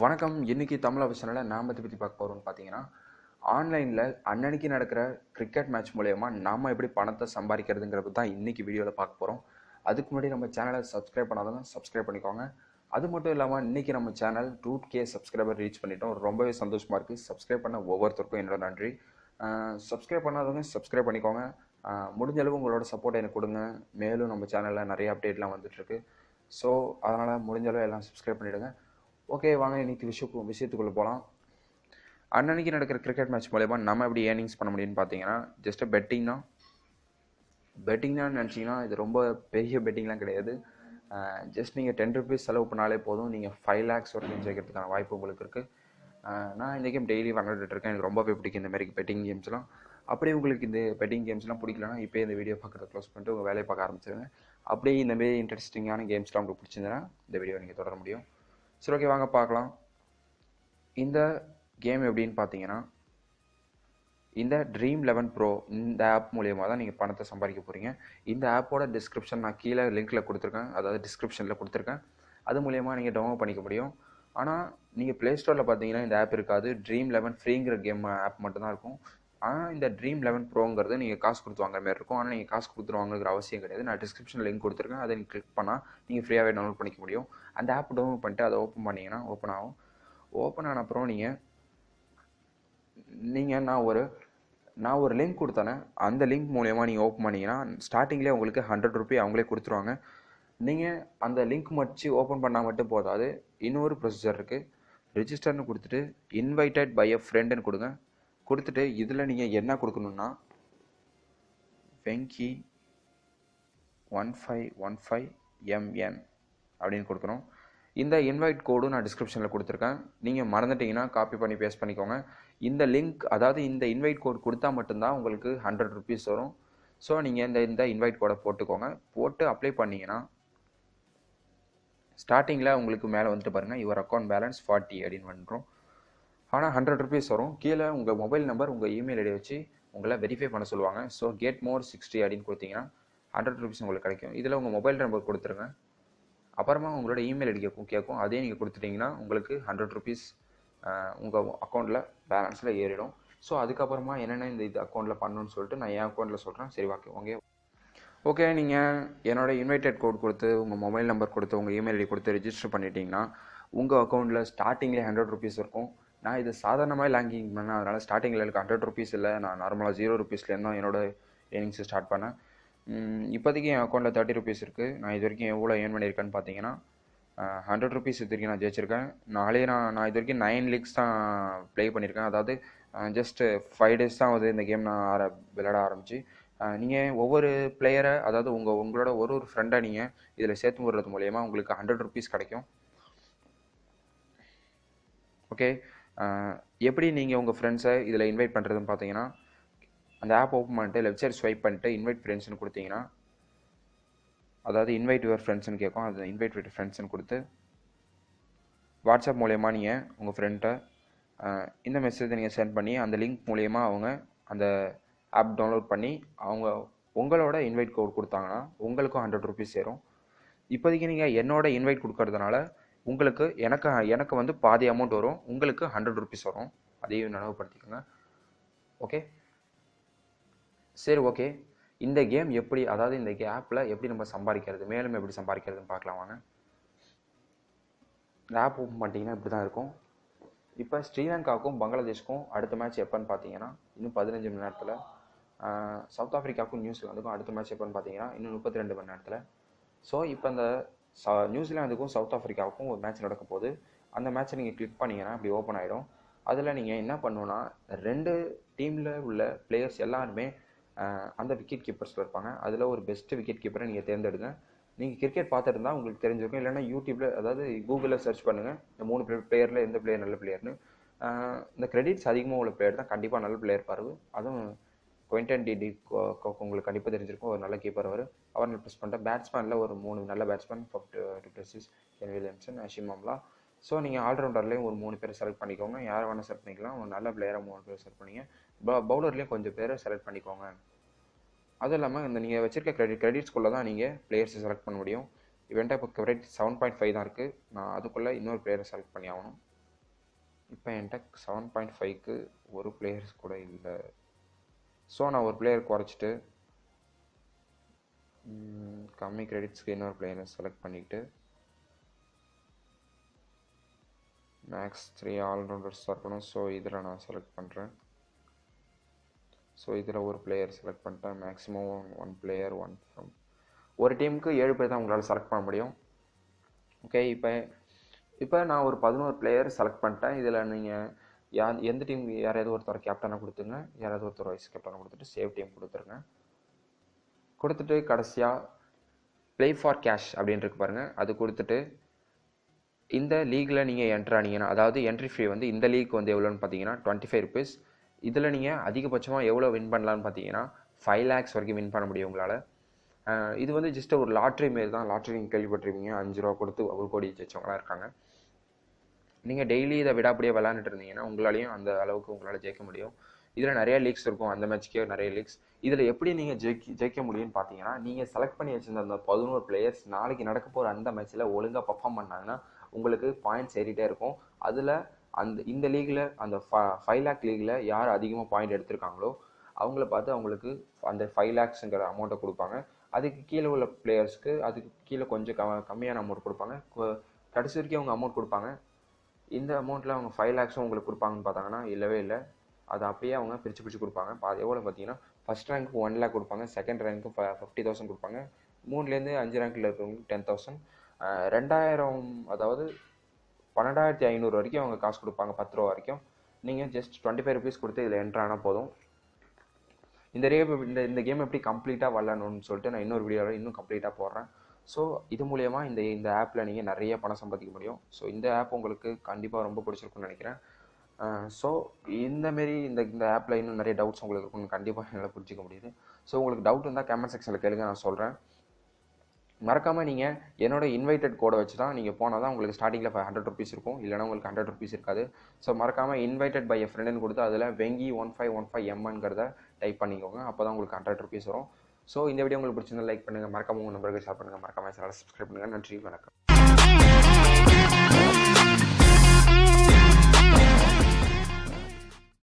வணக்கம். இன்னைக்கு தமிழ் அவசரம்ல நாம் பற்றி பார்க்க போகிறோம்னு பார்த்தீங்கன்னா, ஆன்லைனில் அன்னன்னைக்கு நடக்கிற கிரிக்கெட் மேட்ச் மூலயமா நாம் எப்படி பணத்தை சம்பாதிக்கிறதுங்கிறது தான் இன்னைக்கு வீடியோவில் பார்க்க போகிறோம். அதுக்கு முன்னாடி நம்ம சேனலை சப்ஸ்கிரைப் பண்ணாதவங்க சப்ஸ்கிரைப் பண்ணிக்கோங்க. அது மட்டும் இல்லாமல் இன்றைக்கி நம்ம சேனல் 2K சப்ஸ்கிரைபர் ரீச் பண்ணிட்டோம். ரொம்பவே சந்தோஷமாக இருக்குது. சப்ஸ்கிரைப் பண்ண ஒவ்வொருத்தருக்கும் என்னோட நன்றி. சப்ஸ்கிரைப் பண்ணாதவங்க சப்ஸ்கிரைப் பண்ணிக்கோங்க. முடிஞ்ச அளவு உங்களோட சப்போர்ட் எனக்கு கொடுங்க. மேலும் நம்ம சேனலில் நிறைய அப்டேட்லாம் வந்துட்டுருக்கு. ஸோ அதனால் முடிஞ்ச அளவு எல்லாம் சப்ஸ்கிரைப் பண்ணிவிடுங்க. ஓகே, வாங்க இன்னைக்கு விஷயத்துக்குள்ளே போகலாம். அன்னன்னைக்கு நடக்கிற கிரிக்கெட் மேட்ச் மூலயமா நம்ம எப்படி ஏர்னிங்ஸ் பண்ண முடியும்னு பார்த்தீங்கன்னா, ஜஸ்ட் பெட்டிங்னா நினச்சிங்கன்னா இது ரொம்ப பெரிய பெட்டிங்லாம் கிடையாது. ஜஸ்ட் நீங்கள் 10 rupees செலவு பண்ணாலே போதும், நீங்கள் 5 lakhs வரைக்கும் ஜெயிக்கிறதுக்கான வாய்ப்பு உங்களுக்கு இருக்குது. நான் இந்த கேம் டெய்லி விளையாண்டுட்டு இருக்கேன். எனக்கு ரொம்பவே பிடிக்கும் இந்த மாதிரி பெட்டிங் கேம்ஸ்லாம். அப்படியே உங்களுக்கு இந்த பெட்டிங் கேம்ஸ்லாம் பிடிக்கலன்னா இப்போயே இந்த வீடியோ பார்க்குறத க்ளோஸ் பண்ணிட்டு உங்கள் வேலையை பார்க்க ஆரம்பிச்சிருங்க. அப்படியே இந்தமாரி இன்ட்ரெஸ்டிங்கான கேம்ஸ்லாம் உங்களுக்கு பிடிச்சிருந்ததுன்னா இந்த வீடியோ நீங்கள் தொடர முடியும். சரி, ஓகே, வாங்க பார்க்கலாம். இந்த கேம் எப்படின்னு பார்த்தீங்கன்னா, இந்த Dream11 Pro இந்த ஆப் மூலயமா தான் நீங்கள் பணத்தை சம்பாதிக்க போகிறீங்க. இந்த ஆப்போட டிஸ்கிரிப்ஷன் நான் கீழே லிங்க்கில் கொடுத்துருக்கேன், அதாவது டிஸ்கிரிப்ஷனில் கொடுத்துருக்கேன். அது மூலயமா நீங்கள் டவுன்லோட் பண்ணிக்க முடியும். ஆனால் நீங்கள் ப்ளே ஸ்டோரில் பார்த்தீங்கன்னா இந்த ஆப் இருக்காது. Dream11 ஃப்ரீங்கிற கேம் ஆப் மட்டும்தான் இருக்கும். ஆனால் இந்த Dream11 Proங்கிறது நீங்கள் காசு கொடுத்து வாங்குற மாதிரி இருக்கும். ஆனால் நீங்கள் காசு கொடுத்து வாங்குற அவசியம் கிடையாது. நான் டிஸ்கிரிப்ஷனில் லிங்க் கொடுத்துருக்கேன். அதை நீங்கள் கிளிக் பண்ணால் நீங்கள் ஃப்ரீயாகவே டவுன்லோட் பண்ணிக்க முடியும். அந்த ஆப் டவுன்லோட் பண்ணிட்டு அதை ஓப்பன் பண்ணிங்கன்னா ஓப்பன் ஆகும். ஓப்பன் ஆன அப்புறம் நீங்கள் நான் ஒரு லிங்க் கொடுத்தேனே, அந்த லிங்க் மூலயமா நீங்கள் ஓப்பன் பண்ணிங்கன்னா ஸ்டார்டிங்லேயே உங்களுக்கு 100 ரூபி அவங்களே கொடுத்துருவாங்க. நீங்கள் அந்த லிங்க் வச்சு ஓப்பன் பண்ணால் மட்டும் போதாது, இன்னொரு ப்ரொசீஜர் இருக்குது. ரிஜிஸ்டர்னு கொடுத்துட்டு இன்வைட்டட் பை எ ஃப்ரெண்டுன்னு கொடுங்க. கொடுத்துட்டு இதில் நீங்கள் என்ன கொடுக்கணுன்னா வெங்கி 1515MN அப்படின்னு கொடுக்கணும். இந்த இன்வைட் கோடும் நான் டிஸ்கிரிப்ஷனில் கொடுத்துருக்கேன். நீங்கள் மறந்துட்டிங்கன்னா காப்பி பண்ணி பேஸ்ட் பண்ணிக்கோங்க. இந்த லிங்க், அதாவது இந்த இன்வைட் கோட் கொடுத்தா மட்டும்தான் உங்களுக்கு 100 rupees வரும். ஸோ நீங்கள் இந்த இன்வைட் கோடை போட்டு அப்ளை பண்ணிங்கன்னா ஸ்டார்டிங்கில் உங்களுக்கு மேலே வந்துட்டு பாருங்கள், யுவர் அக்கௌண்ட் பேலன்ஸ் 40 அப்படின்னு வந்துடும். ஆனால் 100 rupees வரும். கீழே உங்கள் மொபைல் நம்பர், உங்கள் இமெயில் ஐடி வச்சு உங்களை வெரிஃபை பண்ண சொல்லுவாங்க. ஸோ கெட் மோர் 60 அப்படின்னு கொடுத்தீங்கன்னா 100 rupees உங்களுக்கு கிடைக்கும். இதில் உங்கள் மொபைல் நம்பர் கொடுத்துருங்க. அப்புறமா உங்களோட இமெயில் ஐடி கேட்கும். அதே நீங்கள் கொடுத்துட்டிங்கன்னா உங்களுக்கு 100 rupees உங்கள் அக்கௌண்ட்டில் பேலன்ஸில் ஏறிடும். ஸோ அதுக்கப்புறமா என்னென்ன இது அக்கௌண்ட்டில் பண்ணணும்னு சொல்லிட்டு நான் என் அக்கௌண்ட்டில் சொல்கிறேன். சரி, ஓகே, நீங்கள் என்னோட இன்வைட்டட் கோட் கொடுத்து உங்கள் மொபைல் நம்பர் கொடுத்து உங்கள் இமெயில் ஐடி கொடுத்து ரிஜிஸ்டர் பண்ணிட்டீங்கன்னா உங்கள் அக்கௌண்ட்டில் ஸ்டார்டிங்கில் 100 rupees இருக்கும். நான் இது சாதாரணமாக லாங்கிங் பண்ணேன், அதனால் ஸ்டார்டிங்கில் எனக்கு 100 rupees இல்லை. நான் நார்மலாக 0 rupeesலேருந்து தான் என்னோட ஏர்னிங்ஸை ஸ்டார்ட் பண்ணேன். இப்போதைக்கு என் அக்கௌண்ட்டில் 30 rupees இருக்குது. நான் இது வரைக்கும் எவ்வளோ ஏர்ன் பண்ணியிருக்கேன்னு பார்த்தீங்கன்னா 100 rupees இது வரைக்கும் நான் ஜெயிச்சிருக்கேன். நான் இது வரைக்கும் 9 leagues தான் ப்ளே பண்ணியிருக்கேன். அதாவது ஜஸ்ட்டு 5 days தான் இந்த கேம் நான் விளையாட ஆரம்பிச்சு. நீங்கள் ஒவ்வொரு பிளேயரை, அதாவது உங்களோட ஒரு ஃப்ரெண்டை நீங்கள் இதில் சேர்த்து விடுறது மூலயமா உங்களுக்கு 100 rupees கிடைக்கும். ஓகே, எப்படி நீங்கள் உங்கள் ஃப்ரெண்ட்ஸை இதில் இன்வைட் பண்ணுறதுன்னு பார்த்தீங்கன்னா, அந்த ஆப் ஓப்பன் பண்ணிட்டு லெஃப்ட் சைட் ஸ்வைப் பண்ணிட்டு இன்வைட் ஃப்ரெண்ட்ஸ்னு கொடுத்தீங்கன்னா, அதாவது இன்வைட் யுவர் ஃப்ரெண்ட்ஸ்னு கேட்கும். அது இன்வைட் யுவர் ஃப்ரெண்ட்ஸ்னு கொடுத்து வாட்ஸ்அப் மூலயமா நீங்கள் உங்கள் ஃப்ரெண்ட்டை இந்த மெசேஜை நீங்கள் சென்ட் பண்ணி அந்த லிங்க் மூலயமா அவங்க அந்த ஆப் டவுன்லோட் பண்ணி உங்களோட இன்வைட் கோட் கொடுத்தாங்கன்னா உங்களுக்கும் 100 rupees சேரும். இப்போதைக்கு நீங்கள் என்னோட இன்வைட் கொடுக்கறதுனால உங்களுக்கு எனக்கு வந்து பாதி அமௌண்ட் வரும், உங்களுக்கு 100 rupees வரும். அதையும் நினைவுபடுத்திக்கோங்க. ஓகே, சரி, ஓகே. இந்த கேம் எப்படி, அதாவது இந்த ஆப்பில் எப்படி நம்ம சம்பாதிக்கிறது, மேலும் எப்படி சம்பாதிக்கிறதுன்னு பார்க்கலாம் வாங்க. இந்த ஆப் ஓப்பன் பண்ணிட்டீங்கன்னா இப்படி தான் இருக்கும். இப்போ ஸ்ரீலங்காவுக்கும் பங்களாதேஷ்க்கும் அடுத்த மேட்ச் எப்போன்னு பார்த்தீங்கன்னா இன்னும் 15 மணி நேரத்தில். சவுத் ஆஃப்ரிக்காவுக்கும் நியூசிலாந்துக்கும் அடுத்த மேட்ச் எப்போன்னு பார்த்தீங்கன்னா இன்னும் 32 மணி நேரத்தில். ஸோ இப்போ இந்த நியூசிலாந்துக்கும் சவுத் ஆஃப்ரிக்காவுக்கும் ஒரு மேட்ச் நடக்க போகுது. அந்த மேட்ச்சை நீங்கள் கிளிக் பண்ணிங்கன்னா அப்படி ஓப்பன் ஆகிடும். அதில் நீங்கள் என்ன பண்ணணுன்னா 2 டீமில் உள்ள பிளேயர்ஸ் எல்லாருமே அந்த விக்கெட் கீப்பர்ஸில் இருப்பாங்க. அதில் ஒரு பெஸ்ட்டு விக்கெட் கீப்பரை நீங்கள் தேர்ந்தெடுங்க. நீங்கள் கிரிக்கெட் பார்த்துட்டு இருந்தால் உங்களுக்கு தெரிஞ்சிருக்கும். இல்லைன்னா யூடியூப்பில், அதாவது கூகுளில் சர்ச் பண்ணுங்கள், இந்த 3 பிளேயரில் எந்த பிளேயர் நல்ல பிளேயர்னு. இந்த கிரெடிட்ஸ் அதிகமாக உள்ள பிளேயர் தான் கண்டிப்பாக நல்ல பிளேயர் பாரு. அதுவும் குவிண்டன் டி கோக் உங்களுக்கு கண்டிப்பாக தெரிஞ்சிருக்கும், ஒரு நல்ல கீப்பர் அவர் ப்ரெஸ் பண்ணிட்டேன். பேட்ஸ்மேனில் ஒரு 3 நல்ல batsman, du Plessis, Kane Williamson, Hashim Amla. So நீங்கள் ஆல்ரவுண்டர்லேயும் ஒரு 3 பேர் செலக்ட் பண்ணிக்கோங்க. யாரை வேணால் செலக்ட் பண்ணிக்கலாம். ஒரு நல்ல பிளேயராக 3 பேர் செலக்ட் பண்ணிங்க. பவுலர்லேயும் கொஞ்சம் பேரை செலக்ட் பண்ணிக்கோங்க. அதுவும் இல்லாமல் இந்த நீங்கள் வச்சிருக்க கிரெடிட்ஸ்குள்ளே தான் நீங்கள் பிளேயர்ஸை செலக்ட் பண்ண முடியும். இவன்ட்ட இப்போ கிரெடிட் 7.5 தான் இருக்குது. நான் அதுக்குள்ளே இன்னொரு பிளேயரை செலக்ட் பண்ணி ஆகணும். இப்போ என்கிட்ட 7.5க்கு ஒரு பிளேயர்ஸ் கூட இல்லை. ஸோ நான் ஒரு பிளேயர் குறைச்சிட்டு கம்மி கிரெடிட்ஸ்க்கு இன்னொரு பிளேயரை செலக்ட் பண்ணிக்கிட்டு மேக்ஸ் 3 ஆல்ரவுண்டர்ஸ் இருக்கணும். ஸோ இதில் நான் செலக்ட் பண்ணுறேன். ஸோ இதில் ஒரு பிளேயர் செலக்ட் பண்ணிட்டேன். Maximum one player one from ஒரு டீமுக்கு 7 பேர் தான் உங்களால் செலக்ட் பண்ண முடியும். ஓகே, இப்போ நான் ஒரு 11 பிளேயர் செலக்ட் பண்ணிட்டேன். இதில் நீங்கள் எந்த டீம் யாராவது ஒருத்தர் கேப்டனாக கொடுத்துங்க, யாராவது ஒருத்தர் வைஸ் கேப்டனாக கொடுத்துட்டு சேவ் டீம் கொடுத்துருங்க. கொடுத்துட்டு கடைசியாக ப்ளே ஃபார் கேஷ் அப்படின்னு இருக்கு பாருங்கள், அது கொடுத்துட்டு இந்த லீகில் நீங்கள் என்ட்ரு ஆனீங்கன்னா, அதாவது என்ட்ரி ஃபீ வந்து இந்த லீக் வந்து எவ்வளோன்னு பார்த்தீங்கன்னா 25 ருபீஸ். இதில் நீங்கள் அதிகபட்சமாக எவ்வளோ வின் பண்ணலான்னு பார்த்தீங்கன்னா 5 lakhs வரைக்கும் வின் பண்ண முடியும் உங்களால். இது வந்து ஜஸ்ட் ஒரு லாட்ரி மாரி தான். லாட்ரி நீங்கள் கேள்விப்பட்டிருப்பீங்க, 5 ரூபா கொடுத்து 1 கோடி ஜெயிச்சவங்களாம் இருக்காங்க. நீங்கள் டெய்லி இதை விடாப்படியே விளாண்டுட்டு இருந்தீங்கன்னா உங்களாலையும் அந்த அளவுக்கு உங்களால் ஜெயிக்க முடியும். இதில் நிறைய லீக்ஸ் இருக்கும், அந்த மேட்ச்க்கே நிறைய லீக்ஸ். இதில் எப்படி நீங்கள் ஜெயிக்க முடியும்னு பார்த்தீங்கன்னா, நீங்கள் செலக்ட் பண்ணி வச்சிருந்த அந்த 11 பிளேயர்ஸ் நாளைக்கு நடக்க போகிற அந்த மேட்ச்சில் ஒழுங்காக பர்ஃபார்ம் பண்ணாங்கன்னா உங்களுக்கு பாயிண்ட்ஸ் ஏறிட்டே இருக்கும். அதில் இந்த லீகில் அந்த 5 lakh லீகில் யார் அதிகமாக பாயிண்ட் எடுத்திருக்காங்களோ அவங்கள பார்த்து அவங்களுக்கு அந்த 5 lakhsங்கிற அமௌண்ட்டை கொடுப்பாங்க. அதுக்கு கீழே உள்ள பிளேயர்ஸ்க்கு அதுக்கு கீழே கொஞ்சம் கம்மியான அமௌண்ட் கொடுப்பாங்க. கடைசி வரைக்கும் அவங்க அமௌண்ட் கொடுப்பாங்க. இந்த அமௌண்ட்டில் அவங்க 5 lakhs உங்களுக்கு கொடுப்பாங்கன்னு பார்த்தாங்கன்னா இல்லவே இல்லை. அதை அப்படியே அவங்க பிரித்து கொடுப்பாங்க. எவ்வளோ பார்த்தீங்கன்னா ஃபஸ்ட் ரேங்க்கு 1 lakh கொடுப்பாங்க, செகண்ட் ரேங்க்கு 50,000 கொடுப்பாங்க, 3லேருந்து 5 ரேங்க்கில் இருக்கிறவங்களுக்கு 10,000, 2000 அதாவது 12,500 வரைக்கும் அவங்க காசு கொடுப்பாங்க, 10 ரூபா வரைக்கும். நீங்கள் ஜஸ்ட் 25 ருபீஸ் கொடுத்து இதில் என்ட்ரு ஆனால் போதும். இந்த கேம் எப்படி கம்ப்ளீட்டாக விளாடணும்னு சொல்லிட்டு நான் இன்னொரு வீடியோவில் இன்னும் கம்ப்ளீட்டாக போடுறேன். ஸோ இது மூலயமா இந்த ஆப்பில் நீங்கள் நிறைய பணம் சம்பாதிக்க முடியும். ஸோ இந்த ஆப் உங்களுக்கு கண்டிப்பாக ரொம்ப பிடிச்சிருக்குன்னு நினைக்கிறேன். ஸோ இந்தமாரி இந்த ஆப்பில் இன்னும் நிறைய டவுட்ஸ் உங்களுக்கு இருக்குன்னு கண்டிப்பாக என்னால் புரிஞ்சிக்க முடியுது. ஸோ உங்களுக்கு டவுட் இருந்தால் கமெண்ட் செக்ஷனில் கேளுங்க, நான் சொல்கிறேன். மறக்காமல் நீங்கள் என்னோட இன்வைட்டட் கோடை வச்சு தான் நீங்கள் போனால் தான் உங்களுக்கு ஸ்டார்டிங்கில் 100 ருபீஸ் இருக்கும், இல்லைனா உங்களுக்கு 100 ருபீஸ் இருக்காது. ஸோ மறக்காமல் இன்வைட்டட் பை எ ஃப்ரெண்டுன்னு கொடுத்து அதில் வெங்கி 1515M டைப் பண்ணிக்கோங்க. அப்போ தான் உங்களுக்கு 100 ருபீஸ் வரும். ஸோ இந்த வீடியோ உங்களுக்கு பிடிச்சிருந்தா லைக் பண்ணுங்கள், மறக்காமல் உங்கள் நம்பருக்கு ஷேர் பண்ணுங்கள், மறக்காமல் சேனலை சப்ஸ்கிரைப் பண்ணுங்கள். நன்றி, வணக்கம்.